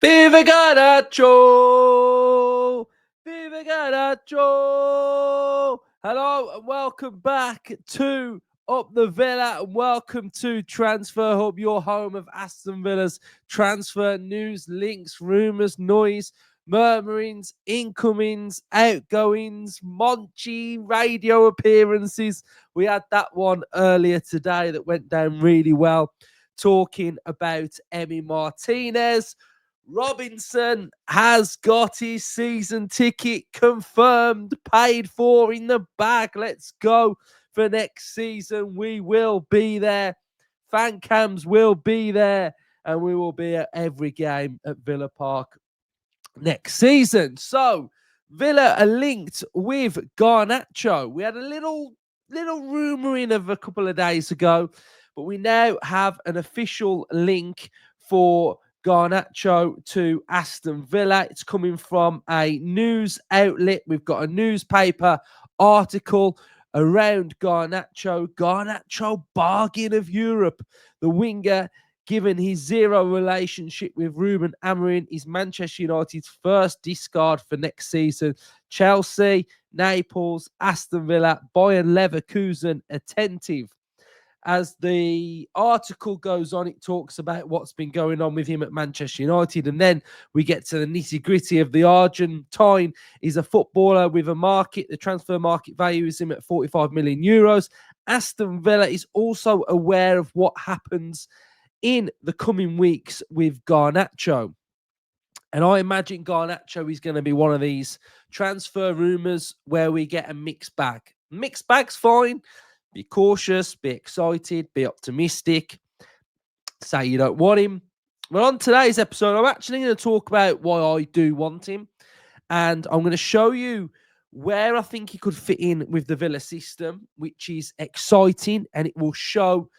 Viva Garnacho! Viva Garnacho! Hello and welcome back to Up the Villa and welcome to Transfer Hub, your home of Aston Villa's transfer news, links, rumours, noise, murmurings, incomings, outgoings, Monchi, radio appearances. We had that one earlier today that went down really well, talking about Emi Martinez. Robinson has got his season ticket confirmed, paid for in the bag. Let's go for next season. We will be there. Fan cams will be there, and we will be at every game at Villa Park next season. So Villa are linked with Garnacho. We had a little rumouring of a couple of days ago, but we now have an official link for Garnacho to Aston Villa. It's coming from a news outlet. We've got a newspaper article around Garnacho. Garnacho, bargain of Europe. The winger, given his zero relationship with Ruben Amorim, is Manchester United's first discard for next season. Chelsea, Naples, Aston Villa, Bayern Leverkusen attentive. As the article goes on, it talks about what's been going on with him at Manchester United. And then we get to the nitty-gritty of the Argentine. He's a footballer with a market. The transfer market values him at 45 million euros. Aston Villa is also aware of what happens in the coming weeks with Garnacho. And I imagine Garnacho is going to be one of these transfer rumours where we get a mixed bag. Mixed bag's fine. Be cautious, be excited, be optimistic. Say you don't want him. But on today's episode, I'm actually going to talk about why I do want him. And I'm going to show you where I think he could fit in with the Villa system, which is exciting. And it will show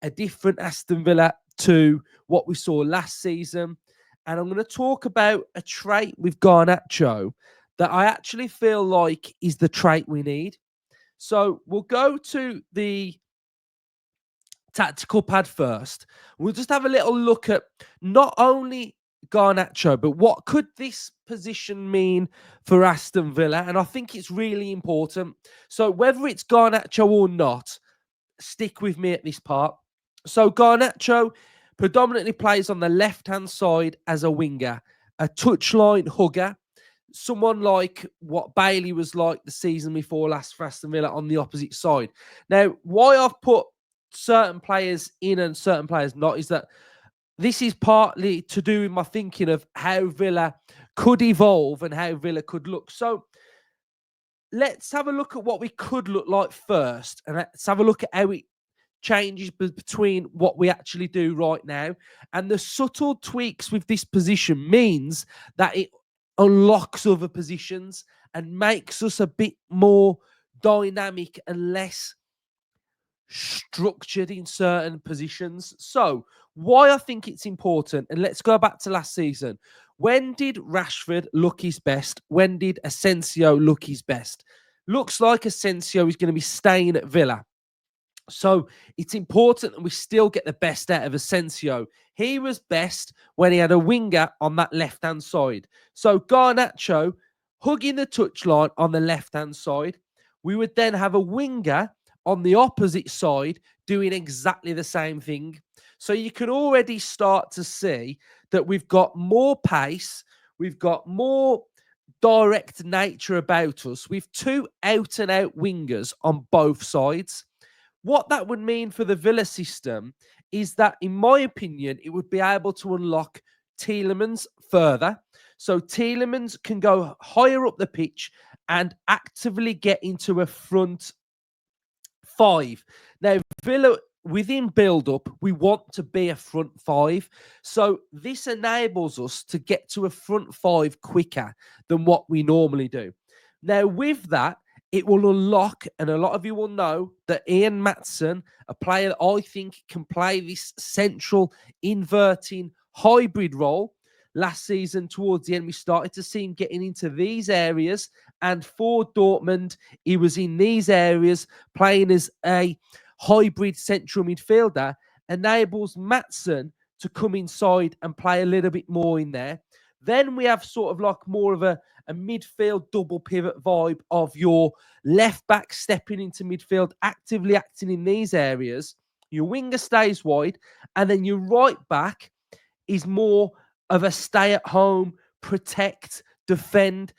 a different Aston Villa to what we saw last season. And I'm going to talk about a trait with Garnacho that I actually feel like is the trait we need. So we'll go to the tactical pad first. We'll just have a little look at not only Garnacho, but what could this position mean for Aston Villa? And I think it's really important. So whether it's Garnacho or not, stick with me at this part. So Garnacho predominantly plays on the left-hand side as a winger, a touchline hugger, someone like what Bailey was like the season before last for Aston Villa on the opposite side. Now, why I've put certain players in and certain players not is that this is partly to do with my thinking of how Villa could evolve and how Villa could look. So let's have a look at what we could look like first, and let's have a look at how it changes between what we actually do right now. And the subtle tweaks with this position means that it unlocks other positions and makes us a bit more dynamic and less structured in certain positions. So why I think it's important, and let's go back to last season. When did Rashford look his best? When did Asensio look his best? Looks like Asensio is going to be staying at Villa. So it's important that we still get the best out of Asensio. He was best when he had a winger on that left-hand side. So Garnacho hugging the touchline on the left-hand side. We would then have a winger on the opposite side doing exactly the same thing. So you can already start to see that we've got more pace. We've got more direct nature about us with two out-and-out wingers on both sides. What that would mean for the Villa system is that, in my opinion, it would be able to unlock Tielemans further. So Tielemans can go higher up the pitch and actively get into a front five. Now, Villa, within build-up, we want to be a front five. So this enables us to get to a front five quicker than what we normally do. Now, with that, it will unlock, and a lot of you will know that Ian Maatsen, a player that I think can play this central inverting hybrid role. Last season, towards the end, we started to see him getting into these areas. And for Dortmund, he was in these areas playing as a hybrid central midfielder, enables Maatsen to come inside and play a little bit more in there. Then we have sort of like more of a midfield double pivot vibe of your left back stepping into midfield, actively acting in these areas. Your winger stays wide, and then your right back is more of a stay at home, protect, defend,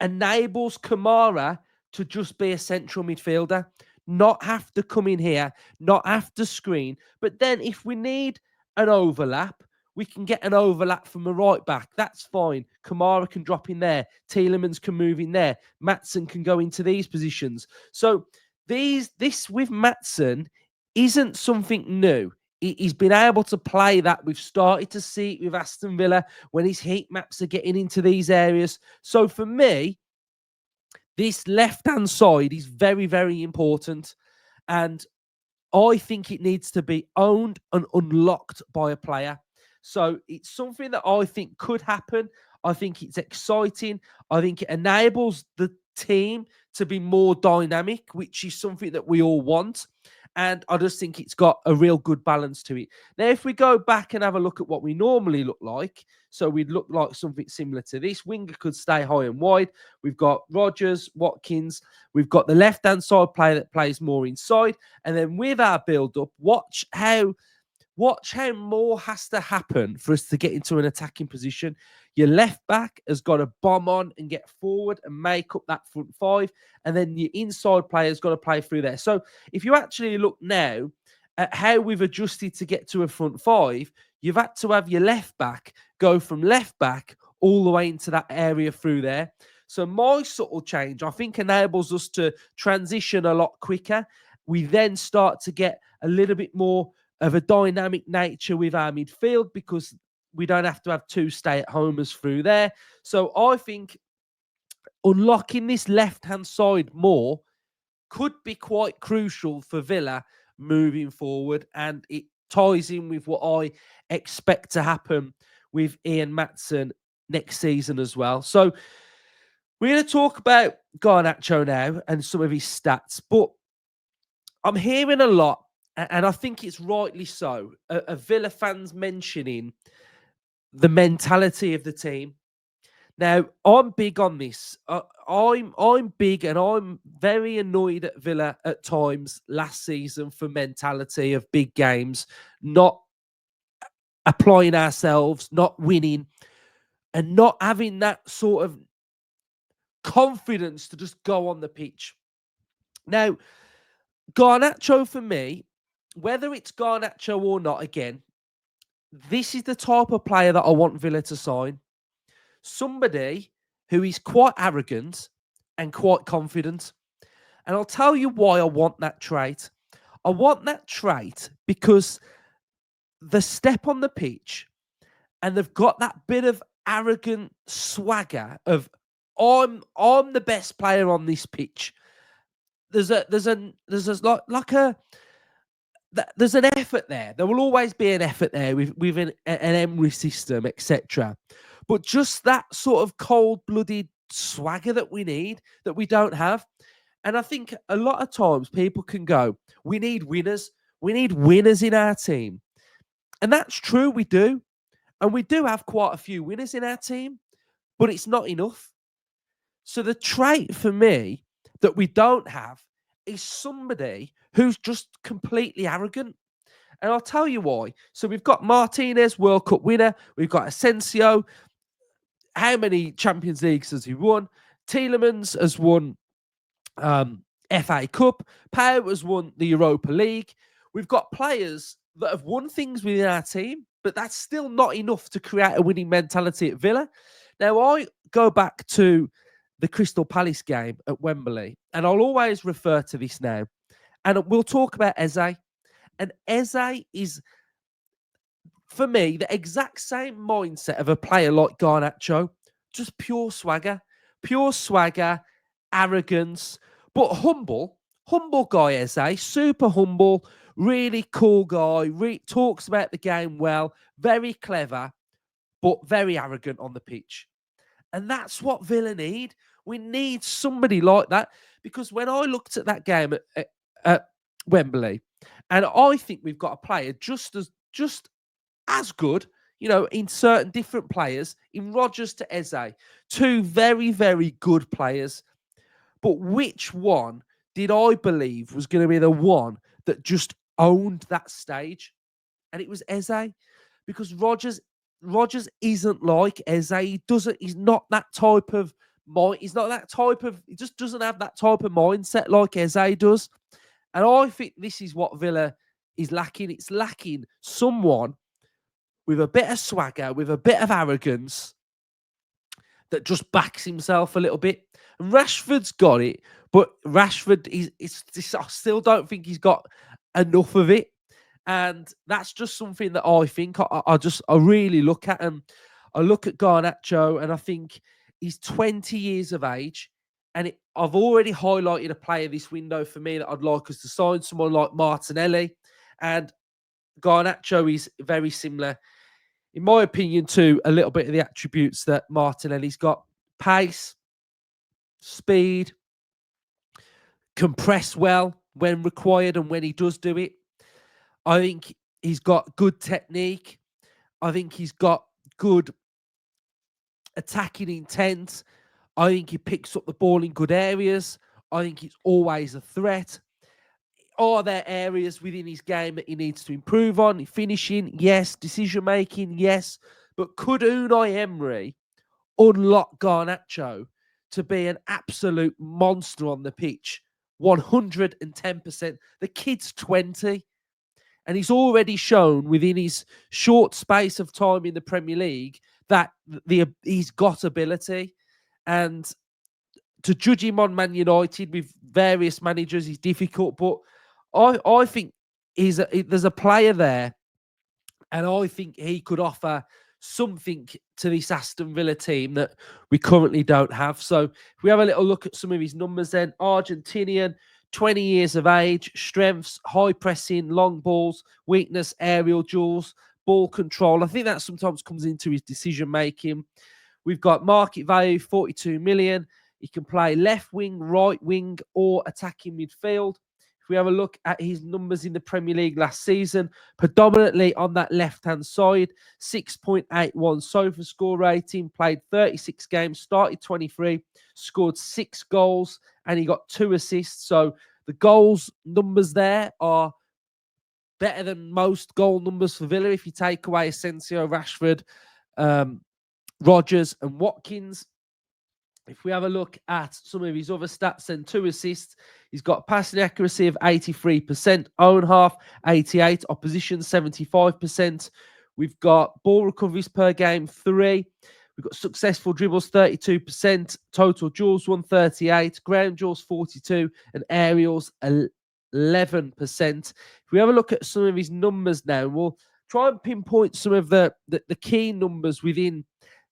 enables Kamara to just be a central midfielder, not have to come in here, not have to screen. But then if we need an overlap, we can get an overlap from a right back. That's fine. Kamara can drop in there. Tielemans can move in there. Maatsen can go into these positions. So this with Maatsen isn't something new. He's been able to play that. We've started to see it with Aston Villa when his heat maps are getting into these areas. So for me, this left-hand side is very, very important. And I think it needs to be owned and unlocked by a player. So it's something that I think could happen. I think it's exciting. I think it enables the team to be more dynamic, which is something that we all want. And I just think it's got a real good balance to it. Now, if we go back and have a look at what we normally look like, so we'd look like something similar to this. Winger could stay high and wide. We've got Rodgers, Watkins. We've got the left-hand side player that plays more inside. And then with our build-up, watch how more has to happen for us to get into an attacking position. Your left back has got to bomb on and get forward and make up that front five. And then your inside player has got to play through there. So if you actually look now at how we've adjusted to get to a front five, you've had to have your left back go from left back all the way into that area through there. So my subtle change, I think, enables us to transition a lot quicker. We then start to get a little bit more of a dynamic nature with our midfield because we don't have to have two stay-at-homers through there. So I think unlocking this left-hand side more could be quite crucial for Villa moving forward, and it ties in with what I expect to happen with Ian Maatsen next season as well. So we're going to talk about Garnacho now and some of his stats, but I'm hearing a lot, and I think it's rightly so, of Villa fans mentioning the mentality of the team. Now, I'm big on this. I'm big, and I'm very annoyed at Villa at times last season for mentality of big games, not applying ourselves, not winning, and not having that sort of confidence to just go on the pitch. Now, Garnacho for me, whether it's Garnacho or not, again, this is the type of player that I want Villa to sign. Somebody who is quite arrogant and quite confident. And I'll tell you why I want that trait. I want that trait because the step on the pitch and they've got that bit of arrogant swagger of I'm the best player on this pitch. There's an effort there. There will always be an effort there with an Emery system, etc. But just that sort of cold-blooded swagger that we need, that we don't have. And I think a lot of times people can go, we need winners. We need winners in our team. And that's true, we do. And we do have quite a few winners in our team, but it's not enough. So the trait for me that we don't have is somebody who's just completely arrogant. And I'll tell you why. So we've got Martinez, World Cup winner. We've got Asensio. How many Champions Leagues has he won? Tielemans has won FA Cup. Pau has won the Europa League. We've got players that have won things within our team, but that's still not enough to create a winning mentality at Villa. Now, I go back to the Crystal Palace game at Wembley, and I'll always refer to this now. And we'll talk about Eze. And Eze is, for me, the exact same mindset of a player like Garnacho. Just pure swagger, arrogance, but humble guy, Eze. Super humble, really cool guy, talks about the game well, very clever, but very arrogant on the pitch. And that's what Villa need. We need somebody like that, because when I looked at that game at Wembley, and I think we've got a player just as good, in certain different players, in Rodgers to Eze, two very, very good players. But which one did I believe was going to be the one that just owned that stage? And it was Eze, because Rodgers isn't like Eze. He's not that type of mind. He just doesn't have that type of mindset like Eze does. And I think this is what Villa is lacking. It's lacking someone with a bit of swagger, with a bit of arrogance, that just backs himself a little bit. And Rashford's got it, but Rashford I still don't think he's got enough of it. And that's just something that I think I really look at. And I look at Garnacho, and I think he's 20 years of age. And I've already highlighted a player this window for me that I'd like us to sign, someone like Martinelli. And Garnacho is very similar, in my opinion, to a little bit of the attributes that Martinelli's got. Pace, speed, compress well when required and when he does do it. I think he's got good technique. I think he's got good attacking intent. I think he picks up the ball in good areas. I think he's always a threat. Are there areas within his game that he needs to improve on? Finishing, yes. Decision making, yes. But could Unai Emery unlock Garnacho to be an absolute monster on the pitch? 110%. The kid's 20, and he's already shown within his short space of time in the Premier League that he's got ability. And to judge him on Man United with various managers is difficult, but I think there's a player there, and I think he could offer something to this Aston Villa team that we currently don't have. So if we have a little look at some of his numbers then, Argentinian, 20 years of age, strengths, high pressing, long balls, weakness, aerial duels, ball control. I think that sometimes comes into his decision making. We've got market value, 42 million. He can play left wing, right wing, or attacking midfield. If we have a look at his numbers in the Premier League last season, predominantly on that left-hand side, 6.81 SOFA score rating, played 36 games, started 23, scored 6 goals, and he got 2 assists. So the goals numbers there are better than most goal numbers for Villa if you take away Asensio, Rashford, Rodgers, and Watkins. If we have a look at some of his other stats, then 2 assists. He's got passing accuracy of 83%, own half 88%, opposition 75%. We've got ball recoveries per game 3. We've got successful dribbles 32%, total duels 138, ground duels 42, and aerials 11%. If we have a look at some of his numbers now, we'll try and pinpoint some of the key numbers within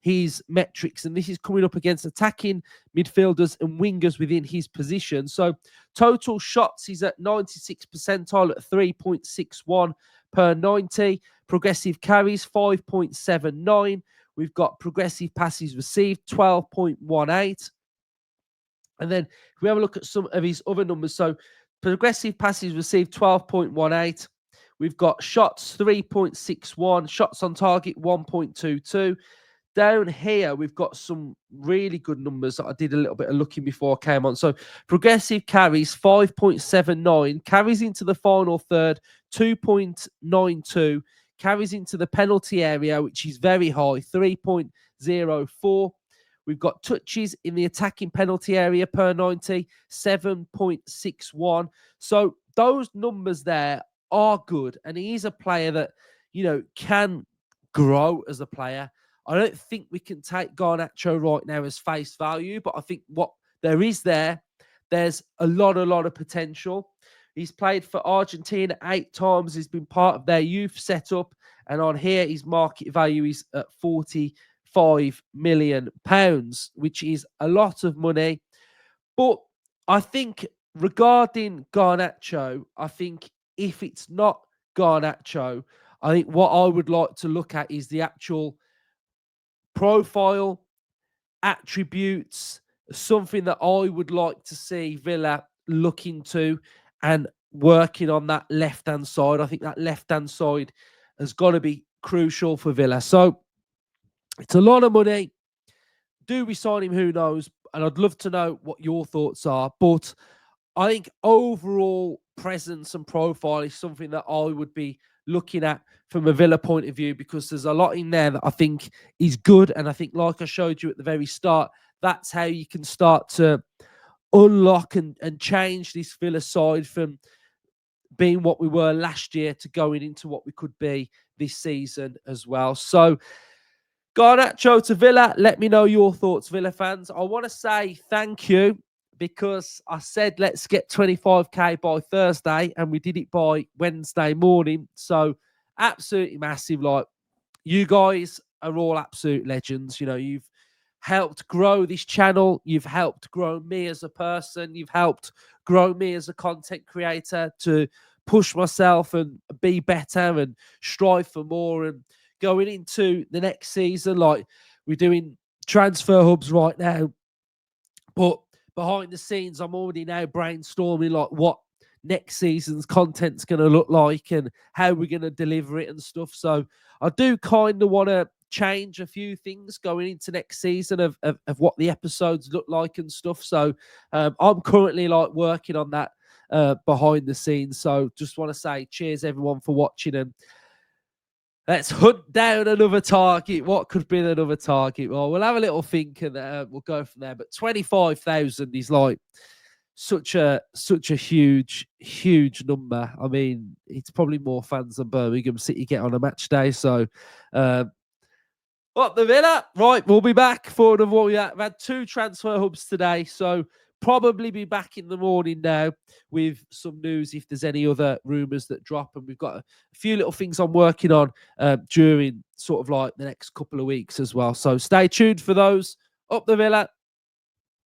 his metrics, and this is coming up against attacking midfielders and wingers within his position. So total shots, he's at 96th percentile at 3.61 per 90. Progressive carries, 5.79. We've got progressive passes received, 12.18. And then if we have a look at some of his other numbers, so progressive passes received, 12.18. We've got shots, 3.61. Shots on target, 1.22. Down here, we've got some really good numbers that I did a little bit of looking before I came on. So progressive carries, 5.79. Carries into the final third, 2.92. Carries into the penalty area, which is very high, 3.04. We've got touches in the attacking penalty area per 90, 7.61. So those numbers there are good. And he is a player that, can grow as a player. I don't think we can take Garnacho right now as face value, but I think what there is there's a lot of potential. He's played for Argentina 8 times. He's been part of their youth setup. And on here, his market value is at £45 million, which is a lot of money. But I think regarding Garnacho, I think if it's not Garnacho, I think what I would like to look at is the actual profile, attributes, something that I would like to see Villa look into and working on that left-hand side. I think that left-hand side has got to be crucial for Villa. So it's a lot of money. Do we sign him? Who knows? And I'd love to know what your thoughts are. But I think overall presence and profile is something that I would be looking at from a Villa point of view, because there's a lot in there that I think is good. And I think, like I showed you at the very start, that's how you can start to unlock and change this Villa side from being what we were last year to going into what we could be this season as well. So, Garnacho to Villa, let me know your thoughts, Villa fans. I want to say thank you, because I said let's get 25k by Thursday, and we did it by Wednesday morning. So absolutely massive. Like, you guys are all absolute legends. You know, you've helped grow this channel. You've helped grow me as a person. You've helped grow me as a content creator to push myself and be better and strive for more. And going into the next season, like, we're doing transfer hubs right now, but behind the scenes, I'm already now brainstorming like what next season's content's going to look like and how we're going to deliver it and stuff. So I do kind of want to change a few things going into next season of what the episodes look like and stuff. So I'm currently like working on that behind the scenes. So just want to say cheers everyone for watching, and let's hunt down another target. What could be another target? Well, we'll have a little think, and we'll go from there. But 25,000 is like such a huge number. I mean, it's probably more fans than Birmingham City get on a match day. So, the Villa, right? We'll be back for another one. We've had 2 transfer hubs today, so probably be back in the morning now with some news if there's any other rumours that drop. And we've got a few little things I'm working on during sort of like the next couple of weeks as well. So stay tuned for those. Up the Villa.